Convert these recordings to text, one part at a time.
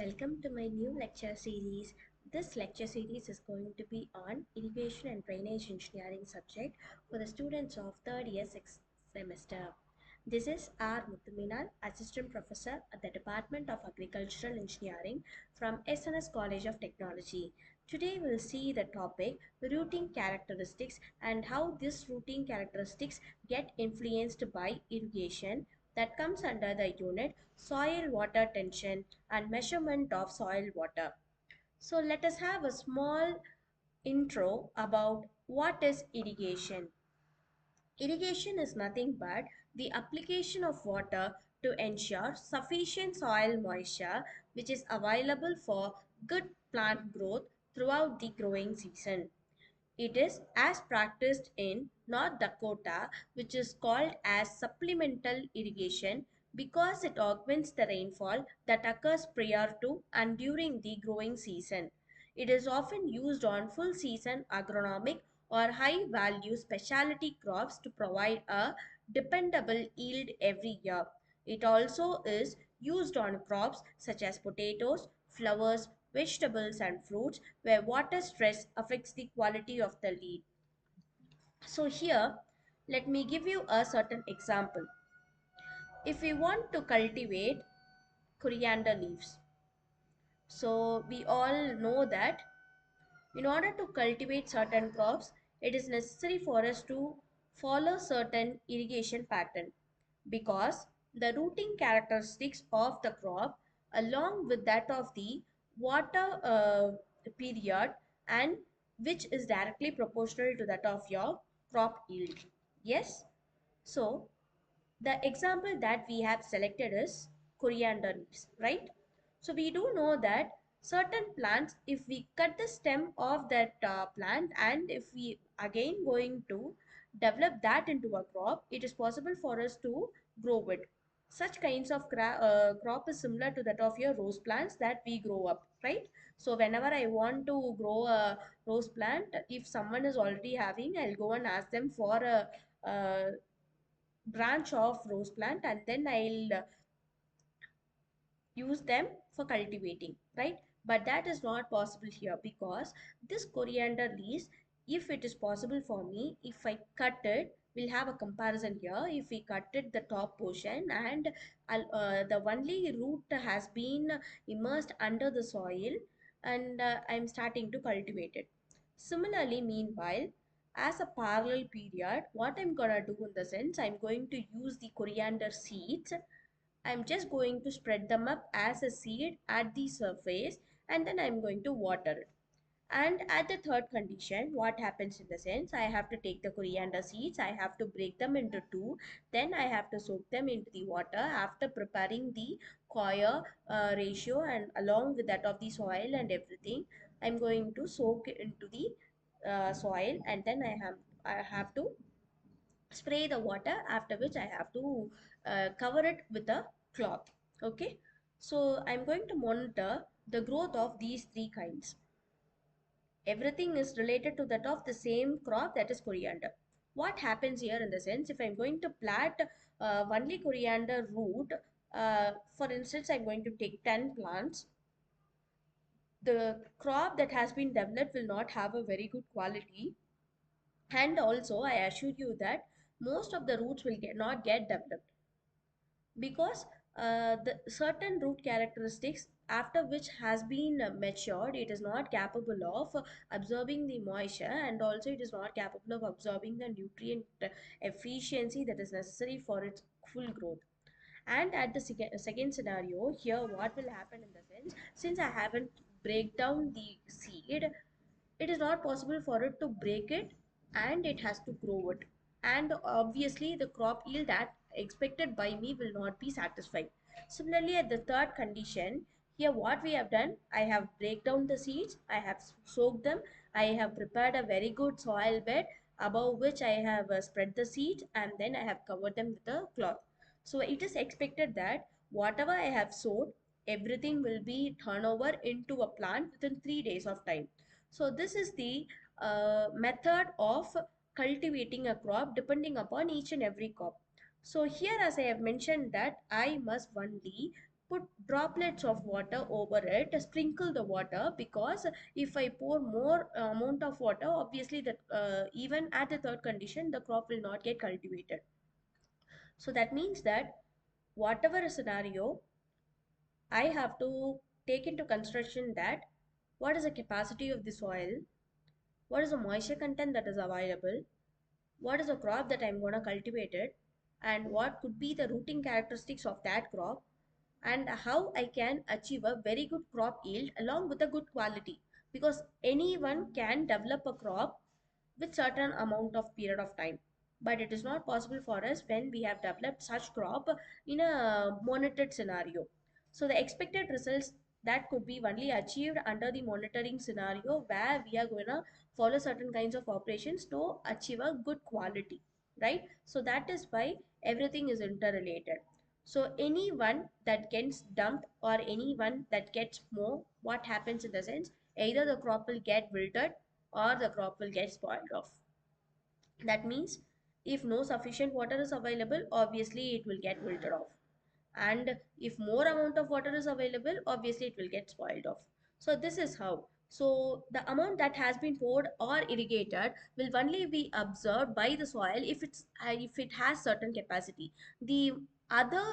Welcome to my new lecture series. This lecture series is going to be on irrigation and drainage engineering subject for the students of third year sixth semester. This is R. Muthuminal, Assistant Professor at the Department of Agricultural Engineering from SNS College of Technology. Today we'll see the topic routing characteristics and how these routing characteristics get influenced by irrigation that comes under the unit soil water tension and measurement of soil water. So let us have a small intro about what is irrigation. Irrigation is nothing but the application of water to ensure sufficient soil moisture which is available for good plant growth throughout the growing season. It is as practiced in North Dakota, which is called as supplemental irrigation because it augments the rainfall that occurs prior to and during the growing season. It is often used on full season agronomic or high value specialty crops to provide a dependable yield every year. It also is used on crops such as potatoes, flowers, vegetables, and fruits where water stress affects the quality of the lead. So, here let me give you a certain example. If we want to cultivate coriander leaves, so we all know that in order to cultivate certain crops, it is necessary for us to follow certain irrigation pattern because the rooting characteristics of the crop along with that of the water period and which is directly proportional to that of your crop yield. Yes. So the example that we have selected is coriander leaves, right? So we do know that certain plants, if we cut the stem of that plant and if we again going to develop that into a crop, it is possible for us to grow it. Such kinds of crop is similar to that of your rose plants that we grow up, right? So whenever I want to grow a rose plant, if someone is already having, I'll go and ask them for a branch of rose plant and then I'll use them for cultivating, right? But that is not possible here because this coriander leaves, if it is possible for me, if I cut it, we'll have a comparison here. If we cut it the top portion and the only root has been immersed under the soil and I'm starting to cultivate it. Similarly, meanwhile, as a parallel period, what I'm gonna do in the sense, I'm going to use the coriander seeds. I'm just going to spread them up as a seed at the surface and then I'm going to water it. And at the third condition, what happens in the sense, I have to take the coriander seeds, I have to break them into two, then I have to soak them into the water after preparing the coir ratio and along with that of the soil and everything. I'm going to soak it into the soil and then I have to spray the water after which I have to cover it with a cloth. Okay, so I'm going to monitor the growth of these three kinds. Everything is related to that of the same crop, that is coriander. What happens here in the sense, if I'm going to plant only coriander root, for instance I'm going to take 10 plants, the crop that has been developed will not have a very good quality, and also I assure you that most of the roots will not get developed because the certain root characteristics after which has been matured, it is not capable of absorbing the moisture and also it is not capable of absorbing the nutrient efficiency that is necessary for its full growth. And at the second scenario here, what will happen in the sense, since I haven't break down the seed, it is not possible for it to break it and it has to grow it, and obviously the crop yield that expected by me will not be satisfied. Similarly, at the third condition, here what we have done, I have break down the seeds, I have soaked them, I have prepared a very good soil bed above which I have spread the seeds and then I have covered them with a cloth. So it is expected that whatever I have sowed, everything will be turned over into a plant within 3 days of time. So this is the method of cultivating a crop depending upon each and every crop. So here, as I have mentioned, that I must only put droplets of water over it, sprinkle the water, because if I pour more amount of water, obviously that even at the third condition, the crop will not get cultivated. So that means that whatever scenario, I have to take into consideration that what is the capacity of the soil, what is the moisture content that is available, what is the crop that I'm going to cultivate it, and what could be the rooting characteristics of that crop, and how I can achieve a very good crop yield along with a good quality. Because anyone can develop a crop with certain amount of period of time, but it is not possible for us when we have developed such crop in a monitored scenario. So the expected results that could be only achieved under the monitoring scenario, where we are going to follow certain kinds of operations to achieve a good quality, right? So that is why everything is interrelated. So anyone that gets dumped or anyone that gets more, what happens in the sense, either the crop will get wilted or the crop will get spoiled off. That means if no sufficient water is available, obviously it will get wilted off, and if more amount of water is available, obviously it will get spoiled off. So this is how. So the amount that has been poured or irrigated will only be observed by the soil if it has certain capacity. The other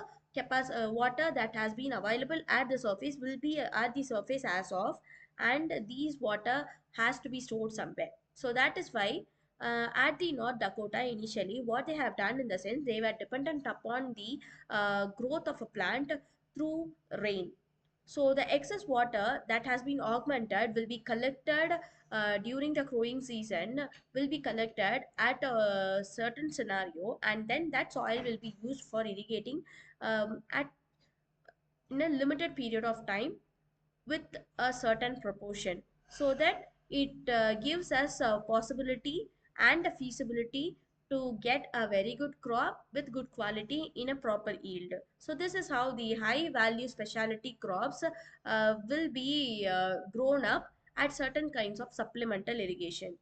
water that has been available at the surface will be at the surface as of, and these water has to be stored somewhere. So that is why at the North Dakota, initially what they have done, in the sense they were dependent upon the growth of a plant through rain. So the excess water that has been augmented will be collected during the growing season, will be collected at a certain scenario, and then that soil will be used for irrigating at in a limited period of time with a certain proportion, so that it gives us a possibility and a feasibility to get a very good crop with good quality in a proper yield. So this is how the high value specialty crops will be grown up at certain kinds of supplemental irrigation,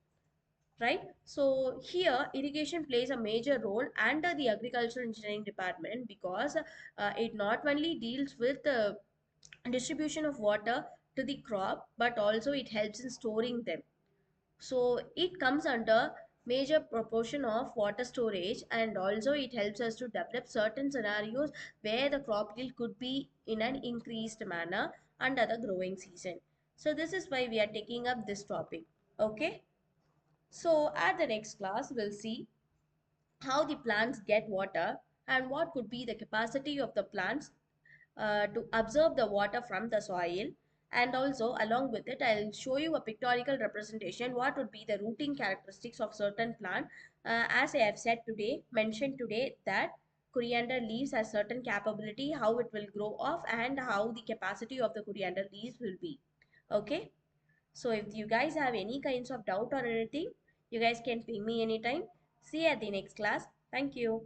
right? So here irrigation plays a major role under the agricultural engineering department, because it not only deals with distribution of water to the crop, but also it helps in storing them. So it comes under major proportion of water storage, and also it helps us to develop certain scenarios where the crop yield could be in an increased manner under the growing season. So this is why we are taking up this topic. Okay, so at the next class we'll see how the plants get water and what could be the capacity of the plants to absorb the water from the soil. And also along with it, I'll show you a pictorial representation what would be the rooting characteristics of certain plant. As I have said today, mentioned today, that coriander leaves has certain capability, how it will grow off, and how the capacity of the coriander leaves will be. Okay, so if you guys have any kinds of doubt or anything, you guys can ping me anytime. See you at the next class. Thank you.